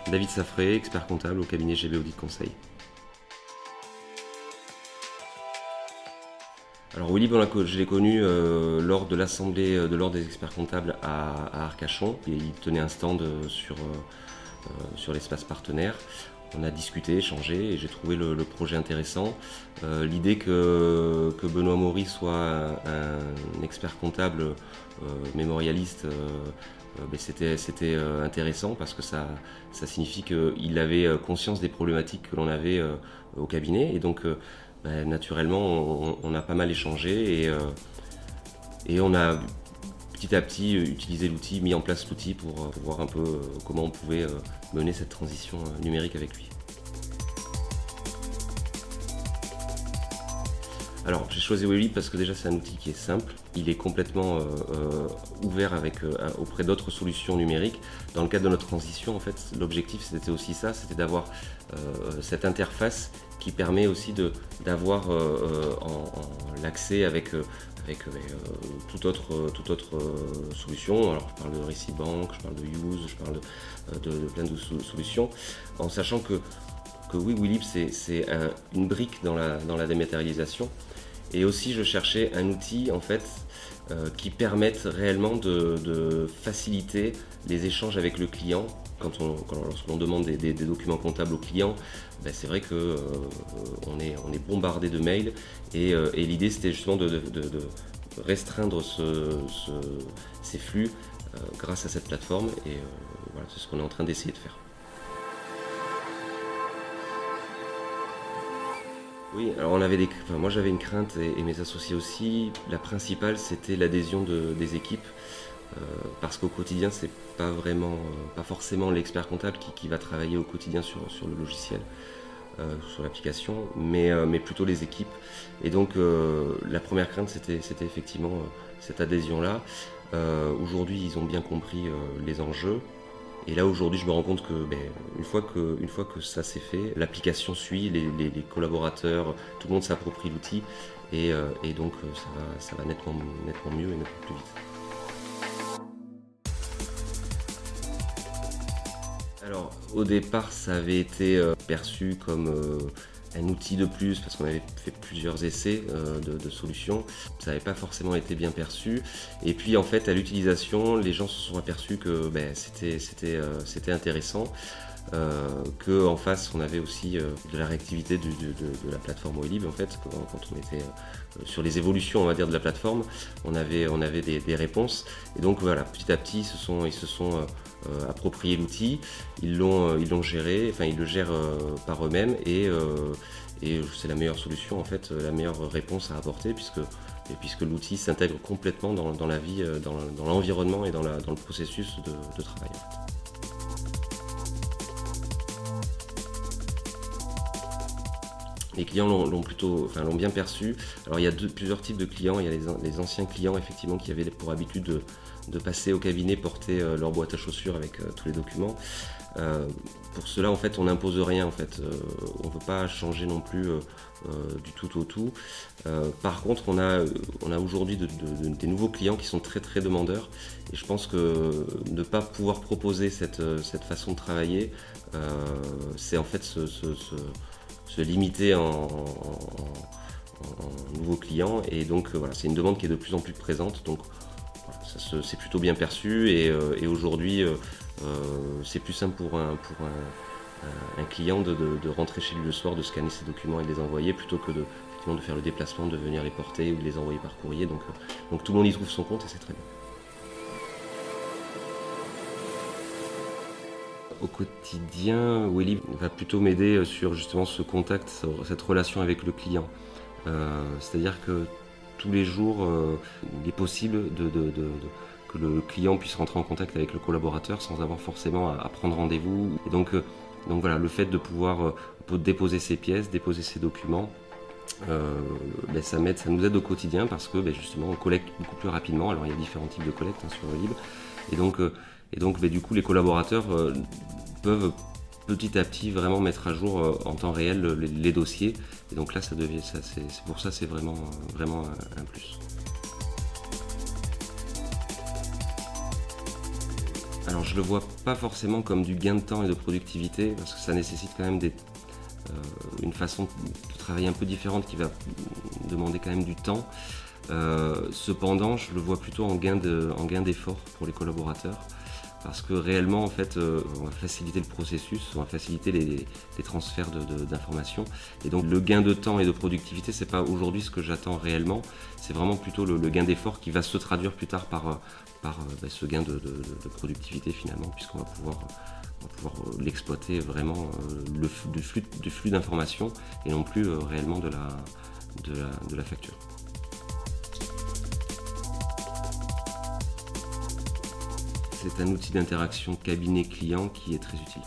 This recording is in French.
David Saffré, expert comptable au cabinet GB Audit Conseil. Alors Willib, je l'ai connu lors de l'assemblée de l'ordre des experts comptables à Arcachon. Et il tenait un stand sur l'espace partenaire. On a discuté, échangé et j'ai trouvé le projet intéressant. L'idée que Benoît Maury soit un expert comptable mémorialiste, c'était intéressant parce que ça signifie qu'il avait conscience des problématiques que l'on avait au cabinet. Et donc naturellement, on a pas mal échangé et on a petit à petit utilisé l'outil, mis en place l'outil pour voir un peu comment on pouvait mener cette transition numérique avec lui. Alors j'ai choisi Willib parce que déjà c'est un outil qui est simple, il est complètement ouvert auprès d'autres solutions numériques. Dans le cadre de notre transition, en fait, l'objectif c'était aussi ça, c'était d'avoir cette interface qui permet aussi d'avoir l'accès avec toute autre solution. Alors je parle de Recibank, je parle de Use, je parle de plein de solutions, en sachant que oui, Willib c'est une brique dans la dématérialisation. Et aussi je cherchais un outil en fait qui permette réellement de faciliter les échanges avec le client. Lorsqu'on demande des documents comptables au client, c'est vrai qu'on est bombardé de mails et l'idée c'était justement de restreindre ces flux grâce à cette plateforme et voilà, c'est ce qu'on est en train d'essayer de faire. Oui, alors moi j'avais une crainte et mes associés aussi. La principale c'était l'adhésion des équipes parce qu'au quotidien c'est pas forcément l'expert comptable qui va travailler au quotidien sur le logiciel, sur l'application, mais plutôt les équipes. Et donc la première crainte c'était effectivement cette adhésion-là. Aujourd'hui ils ont bien compris les enjeux. Et là aujourd'hui je me rends compte que une fois que ça s'est fait, l'application suit, les collaborateurs, tout le monde s'approprie l'outil et donc ça va nettement mieux et nettement plus vite. Alors au départ ça avait été perçu comme un outil de plus parce qu'on avait fait plusieurs essais de solutions. Ça n'avait pas forcément été bien perçu. Et puis en fait à l'utilisation, les gens se sont aperçus que c'était intéressant. Qu'en face on avait aussi de la réactivité de la plateforme Willib. En fait, quand on était sur les évolutions, on va dire, de la plateforme, on avait des réponses. Et donc voilà, petit à petit ils se sont approprié l'outil, ils l'ont géré, enfin ils le gèrent par eux-mêmes et c'est la meilleure solution en fait, la meilleure réponse à apporter puisque l'outil s'intègre complètement dans la vie, dans l'environnement et dans le processus de travail. En fait. Les clients l'ont bien perçu. Alors il y a plusieurs types de clients. Il y a les anciens clients effectivement qui avaient pour habitude de passer au cabinet, porter leur boîte à chaussures avec tous les documents. Pour cela en fait on n'impose rien en fait. On ne veut pas changer non plus du tout au tout. Par contre on a aujourd'hui des nouveaux clients qui sont très très demandeurs et je pense que ne pas pouvoir proposer cette façon de travailler, c'est en fait se limiter en nouveaux clients et donc voilà, c'est une demande qui est de plus en plus présente, donc voilà, c'est plutôt bien perçu et aujourd'hui c'est plus simple pour un client de rentrer chez lui le soir, de scanner ses documents et de les envoyer plutôt que de faire le déplacement, de venir les porter ou de les envoyer par courrier, donc tout le monde y trouve son compte et c'est très bien. Au quotidien, Willib va plutôt m'aider sur justement ce contact, cette relation avec le client. C'est-à-dire que tous les jours, il est possible que le client puisse rentrer en contact avec le collaborateur sans avoir forcément à prendre rendez-vous. Et donc voilà, le fait de pouvoir déposer ses pièces, déposer ses documents, ça nous aide au quotidien parce que justement on collecte beaucoup plus rapidement. Alors il y a différents types de collecte sur Willib. Et donc du coup les collaborateurs peuvent petit à petit vraiment mettre à jour en temps réel les dossiers. Et donc là, c'est pour ça c'est vraiment, vraiment un plus. Alors je le vois pas forcément comme du gain de temps et de productivité, parce que ça nécessite quand même une façon de travailler un peu différente qui va demander quand même du temps. Cependant, je le vois plutôt en gain d'effort pour les collaborateurs, parce que réellement, en fait, on va faciliter le processus, on va faciliter les transferts d'informations. Et donc, le gain de temps et de productivité, c'est pas aujourd'hui ce que j'attends réellement. C'est vraiment plutôt le gain d'effort qui va se traduire plus tard par ce gain de productivité finalement, puisqu'on va pouvoir l'exploiter vraiment du flux d'informations et non plus réellement de la facture. C'est un outil d'interaction cabinet-client qui est très utile.